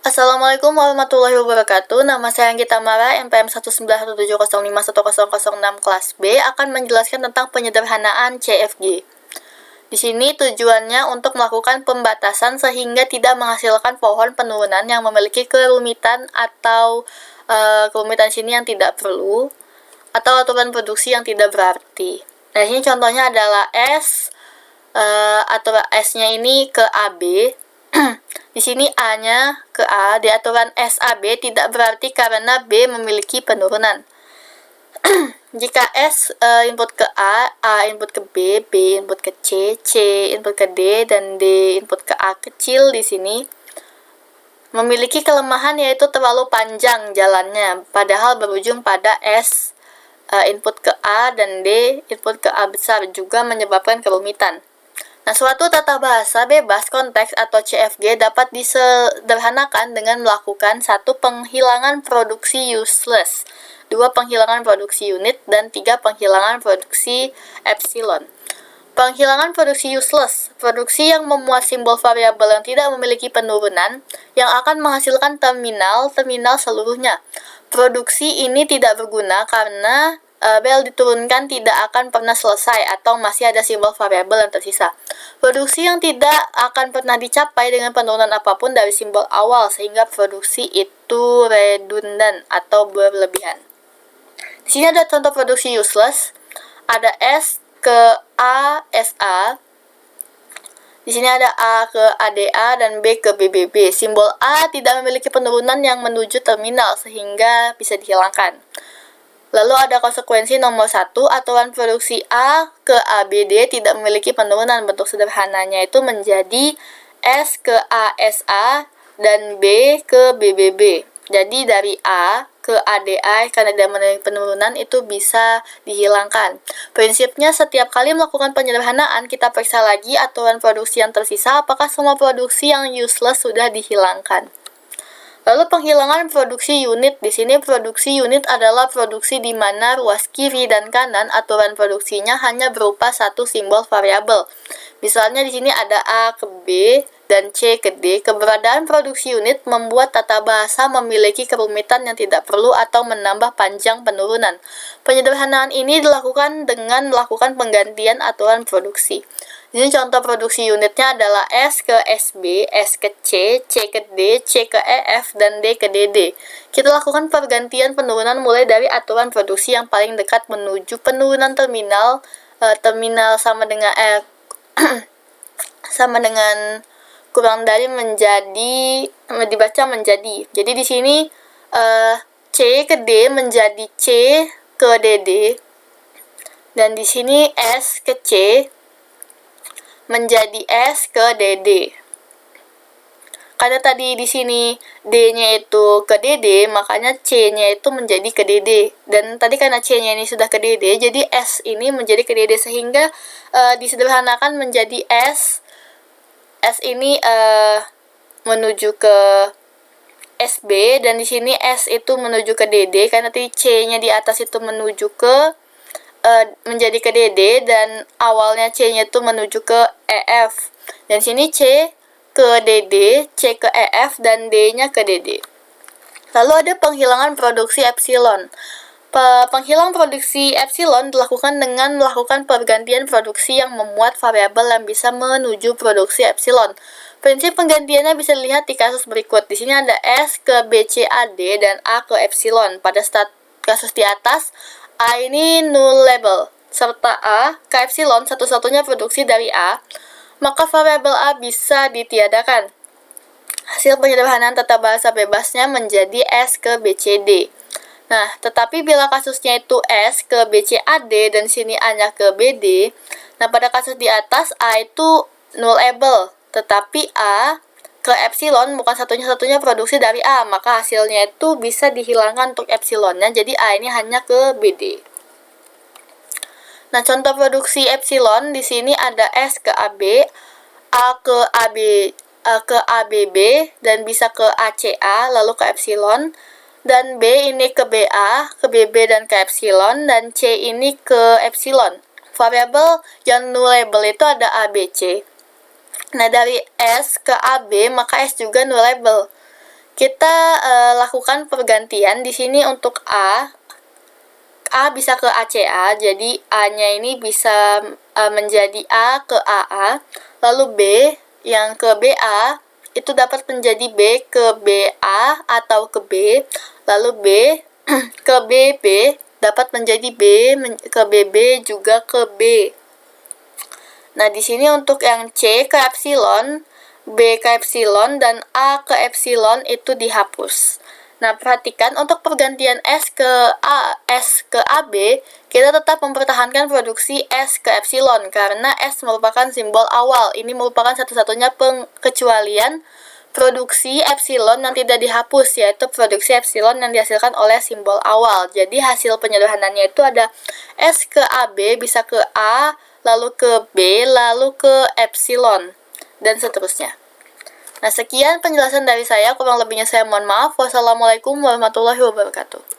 Assalamualaikum warahmatullahi wabarakatuh. Nama saya Anggita Mara, NPM 19070051006 kelas B akan menjelaskan tentang penyederhanaan CFG. Di sini tujuannya untuk melakukan pembatasan sehingga tidak menghasilkan pohon penurunan yang memiliki kerumitan atau kerumitan sini yang tidak perlu atau aturan produksi yang tidak berarti. Nah, ini contohnya adalah aturan S-nya ini ke AB. Di sini A-nya ke A di aturan SAB tidak berarti karena B memiliki penurunan. Jika S input ke A input ke B, B input ke C input ke D, dan D input ke A kecil di sini memiliki kelemahan yaitu terlalu panjang jalannya, padahal berujung pada S input ke A dan D input ke A besar juga menyebabkan kerumitan. Nah, suatu tata bahasa bebas konteks atau CFG dapat disederhanakan dengan melakukan 1. Penghilangan produksi useless, 2. Penghilangan produksi unit, dan 3. Penghilangan produksi epsilon. Penghilangan produksi useless, produksi yang memuat simbol variabel yang tidak memiliki penurunan yang akan menghasilkan terminal seluruhnya. Produksi ini tidak berguna karena bel diturunkan tidak akan pernah selesai atau masih ada simbol variabel yang tersisa. Produksi yang tidak akan pernah dicapai dengan penurunan apapun dari simbol awal sehingga produksi itu redundan atau berlebihan. Di sini ada contoh produksi useless, ada S ke A SA. Di sini ada A ke ADA dan B ke BBB. Simbol A tidak memiliki penurunan yang menuju terminal sehingga bisa dihilangkan. Lalu ada konsekuensi nomor 1, aturan produksi A ke ABD tidak memiliki penurunan. Bentuk sederhananya itu menjadi S ke ASA dan B ke BBB. Jadi dari A ke ADA karena tidak memiliki penurunan itu bisa dihilangkan. Prinsipnya setiap kali melakukan penyederhanaan kita periksa lagi aturan produksi yang tersisa apakah semua produksi yang useless sudah dihilangkan. Lalu penghilangan produksi unit. Di sini produksi unit adalah produksi di mana ruas kiri dan kanan aturan produksinya hanya berupa satu simbol variabel. Misalnya di sini ada A ke B dan C ke D. Keberadaan produksi unit membuat tata bahasa memiliki kerumitan yang tidak perlu atau menambah panjang penurunan. Penyederhanaan ini dilakukan dengan melakukan penggantian aturan produksi. Ini contoh produksi unitnya adalah S ke SB, S ke C ke D, C ke EF, dan D ke DD. Kita lakukan pergantian penurunan mulai dari aturan produksi yang paling dekat menuju penurunan terminal sama dengan sama dengan kurang dari menjadi dibaca menjadi. Jadi di sini C ke D menjadi C ke DD, dan di sini S ke C menjadi S ke DD. Karena tadi di sini D-nya itu ke DD, makanya C-nya itu menjadi ke DD. Dan tadi karena C-nya ini sudah ke DD, jadi S ini menjadi ke DD sehingga disederhanakan menjadi S. S ini menuju ke SB, dan di sini S itu menuju ke DD karena tadi C-nya di atas itu menuju ke menjadi ke DD dan awalnya C-nya itu menuju ke EF. Dan sini C ke DD, C ke EF, dan D-nya ke DD. Lalu ada penghilangan produksi epsilon. Penghilang produksi epsilon dilakukan dengan melakukan pergantian produksi yang memuat variabel yang bisa menuju produksi epsilon. Prinsip penggantiannya bisa dilihat di kasus berikut. Di sini ada S ke BCAD dan A ke epsilon. Pada kasus di atas, A ini null label, serta A ke epsilon satu-satunya produksi dari A, maka variabel A bisa ditiadakan. Hasil penyederhanaan tata bahasa bebasnya menjadi S ke BCD. Nah, tetapi bila kasusnya itu S ke BCAD dan sini A-nya ke BD, nah pada kasus di atas A itu null label, tetapi A ke epsilon bukan satunya-satunya produksi dari A, maka hasilnya itu bisa dihilangkan untuk epsilonnya, jadi A ini hanya ke BD. Nah, contoh produksi epsilon di sini ada S ke AB, A ke AB, ke ABB, dan bisa ke ACA, lalu ke epsilon, dan B ini ke BA, ke BB, dan ke epsilon, dan C ini ke epsilon. Variabel yang null label itu ada ABC. Nah, dari S ke AB, maka S juga null label. Kita lakukan pergantian di sini untuk A bisa ke ACA, jadi A-nya ini bisa menjadi A ke AA, lalu B yang ke BA itu dapat menjadi B ke BA atau ke B, lalu B ke BB dapat menjadi B ke BB juga ke B. Nah, di sini untuk yang C ke epsilon, B ke epsilon, dan A ke epsilon itu dihapus. Nah, perhatikan untuk pergantian S ke AB, kita tetap mempertahankan produksi S ke epsilon karena S merupakan simbol awal. Ini merupakan satu-satunya pengecualian produksi epsilon yang tidak dihapus, yaitu produksi epsilon yang dihasilkan oleh simbol awal. Jadi hasil penyederhanannya itu ada S ke AB bisa ke A, lalu ke B, lalu ke epsilon, dan seterusnya. Nah, sekian penjelasan dari saya, kurang lebihnya saya mohon maaf. Wassalamualaikum warahmatullahi wabarakatuh.